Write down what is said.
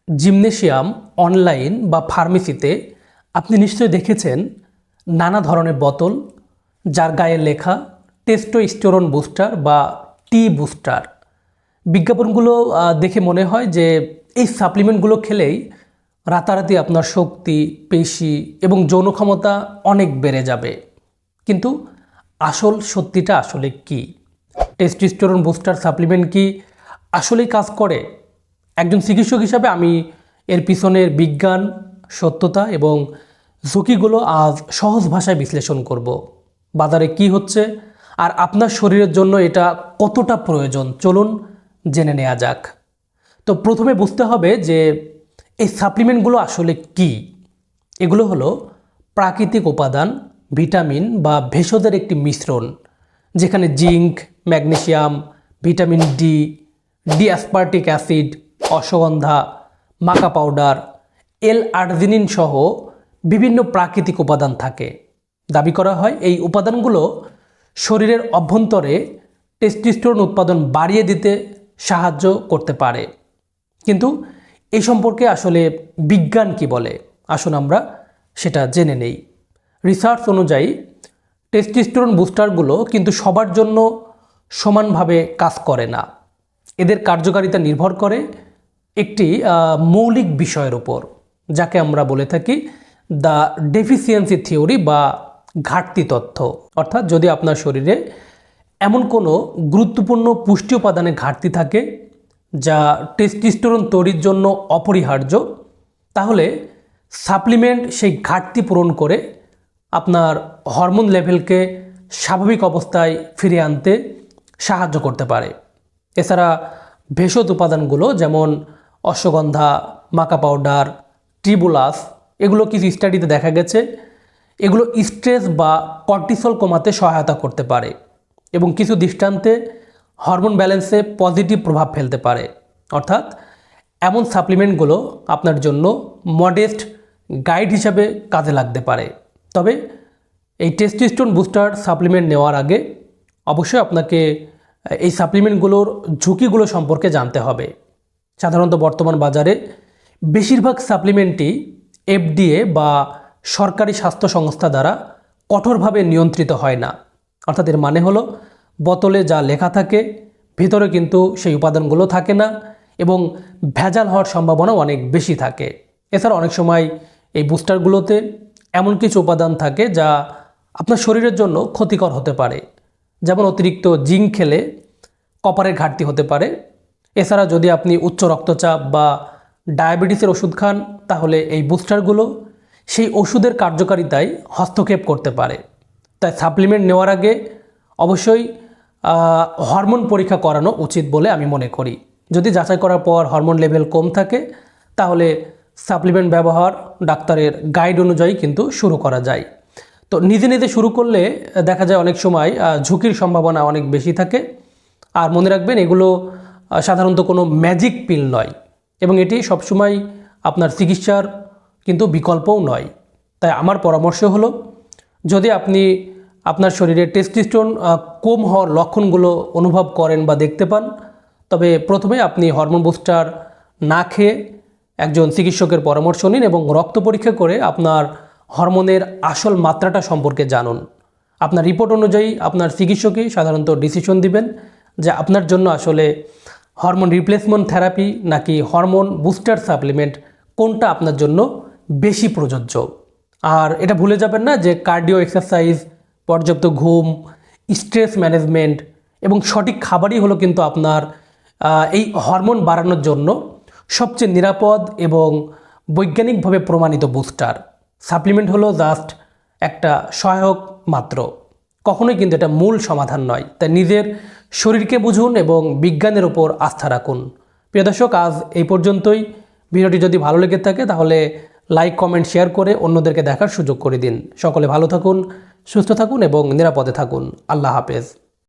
Gymnasium, online বা ফার্মেসিতে আপনি নিশ্চয়ই দেখেছেন নানা ধরনের বোতল যার গায়ে লেখা টেস্টোস্টেরন বুস্টার বা টি বুস্টার। বিজ্ঞাপনগুলো দেখে মনে হয় যে এই সাপ্লিমেন্টগুলো খেলেই রাতারাতি আপনার শক্তি, পেশি এবং যৌন ক্ষমতা অনেক বেড়ে যাবে। কিন্তু আসল সত্যিটা আসলে কি? টেস্টোস্টেরন বুস্টার সাপ্লিমেন্ট কি আসলেই কাজ করে? একজন চিকিৎসক হিসাবে আমি এর পিছনের বিজ্ঞান, সত্যতা এবং ঝুঁকিগুলো আজ সহজ ভাষায় বিশ্লেষণ করব। বাজারে কি হচ্ছে আর আপনার শরীরের জন্য এটা কতটা প্রয়োজন, চলুন জেনে নেওয়া যাক। তো প্রথমে বুঝতে হবে যে এই সাপ্লিমেন্টগুলো আসলে কি। এগুলো হলো প্রাকৃতিক উপাদান, ভিটামিন বা ভেষজের একটি মিশ্রণ, যেখানে zinc, magnesium, vitamin D, D aspartic acid, ashwagandha, maca powder, এল-আর্জিনিন সহ বিভিন্ন প্রাকৃতিক উপাদান থাকে। দাবি করা হয় এই উপাদানগুলো শরীরের অভ্যন্তরে টেস্টোস্টেরন উৎপাদন বাড়িয়ে দিতে সাহায্য করতে পারে। কিন্তু এই সম্পর্কে আসলে বিজ্ঞান কি বলে, আসুন আমরা সেটা জেনে নেই। রিসার্চ অনুযায়ী টেস্টোস্টেরন বুস্টারগুলো কিন্তু সবার জন্য সমানভাবে কাজ করে না। এদের কার্যকারিতা নির্ভর করে একটি মৌলিক বিষয়ের উপর, যাকে আমরা বলে থাকি দ্য ডেফিসিয়েন্সি থিওরি বা ঘাটতি তথ্য। অর্থাৎ যদি আপনার শরীরে এমন কোনো গুরুত্বপূর্ণ পুষ্টি উপাদানের ঘাটতি থাকে যা টেস্টোস্টেরন তৈরির জন্য অপরিহার্য, তাহলে সাপ্লিমেন্ট সেই ঘাটতি পূরণ করে আপনার হরমোন লেভেলকে স্বাভাবিক অবস্থায় ফিরিয়ে আনতে সাহায্য করতে পারে। এছাড়া ভেষজ উপাদানগুলো যেমন অশ্বগন্ধা, মাকা পাউডার, ট্রিবুলাস, এগুলো কিছু স্টাডিতে দেখা গেছে এগুলো স্ট্রেস বা কর্টিসল কমাতে সহায়তা করতে পারে এবং কিছু দৃষ্টান্তে হরমোন ব্যালেন্সে পজিটিভ প্রভাব ফেলতে পারে। অর্থাৎ এমন সাপ্লিমেন্টগুলো আপনার জন্য মডেস্ট গাইড হিসাবে কাজে লাগতে পারে। তবে এই টেস্টোস্টেরন বুস্টার সাপ্লিমেন্ট নেওয়ার আগে অবশ্যই আপনাকে এই সাপ্লিমেন্টগুলোর ঝুঁকিগুলো সম্পর্কে জানতে হবে। সাধারণত বর্তমান বাজারে বেশিরভাগ সাপ্লিমেন্টই এফডিএ বা সরকারি স্বাস্থ্য সংস্থা দ্বারা কঠোরভাবে নিয়ন্ত্রিত হয় না। অর্থাৎ এর মানে হলো বোতলে যা লেখা থাকে ভিতরে কিন্তু সেই উপাদানগুলো থাকে না এবং ভেজাল হওয়ার সম্ভাবনা অনেক বেশি থাকে। এছাড়া অনেক সময় এই বুস্টারগুলোতে এমন কিছু উপাদান থাকে যা আপনার শরীরের জন্য ক্ষতিকর হতে পারে। যেমন অতিরিক্ত জিঙ্ক খেলে কপারের ঘাটতি হতে পারে। এছাড়া যদি আপনি উচ্চ রক্তচাপ বা ডায়াবেটিসের ওষুধ খান, তাহলে এই বুস্টারগুলো সেই ওষুধের কার্যকারিতায় হস্তক্ষেপ করতে পারে। তাই সাপ্লিমেন্ট নেওয়ার আগে অবশ্যই হরমোন পরীক্ষা করানো উচিত বলে আমি মনে করি। যদি যাচাই করার পর হরমোন লেভেল কম থাকে, তাহলে সাপ্লিমেন্ট ব্যবহার ডাক্তারের গাইড অনুযায়ী কিন্তু শুরু করা যায়। তো নিজে নিজে শুরু করলে দেখা যায় অনেক সময় ঝুঁকির সম্ভাবনা অনেক বেশি থাকে। আর মনে রাখবেন, এগুলো সাধারণত কোনো ম্যাজিক পিল নয় এবং এটি সবসময় আপনার চিকিৎসার কিন্তু বিকল্পও নয়। তাই আমার পরামর্শ হলো, যদি আপনি আপনার শরীরে টেস্টোস্টেরন কম হওয়ার লক্ষণগুলো অনুভব করেন বা দেখতে পান, তবে প্রথমে আপনি হরমোন বুস্টার না খেয়ে একজন চিকিৎসকের পরামর্শ নিন এবং রক্ত পরীক্ষা করে আপনার হরমোনের আসল মাত্রাটা সম্পর্কে জানুন। আপনার রিপোর্ট অনুযায়ী আপনার চিকিৎসকই সাধারণত ডিসিশন দিবেন যে আপনার জন্য আসলে হরমোন রিপ্লেসমেন্ট থেরাপি নাকি হরমোন বুস্টার সাপ্লিমেন্ট কোনটা আপনার জন্য বেশি প্রযোজ্য। আর এটা ভুলে যাবেন না যে কার্ডিও এক্সারসাইজ, পর্যাপ্ত ঘুম, স্ট্রেস ম্যানেজমেন্ট এবং সঠিক খাবারই হলো কিন্তু আপনার এই হরমোন বাড়ানোর জন্য সবচেয়ে নিরাপদ এবং বৈজ্ঞানিকভাবে প্রমাণিত বুস্টার। সাপ্লিমেন্ট হলো জাস্ট একটা সহায়ক মাত্র, কখনোই কিন্তু এটা মূল সমাধান নয়। তাই নিজের শরীরকে বুঝুন এবং বিজ্ঞানের ওপর আস্থা রাখুন। প্রিয় দর্শক, আজ এই পর্যন্তই। ভিডিওটি যদি ভালো লেগে থাকে তাহলে লাইক, কমেন্ট, শেয়ার করে অন্যদেরকে দেখার সুযোগ করে দিন। সকলে ভালো থাকুন, সুস্থ থাকুন এবং নিরাপদে থাকুন। আল্লাহ হাফেজ।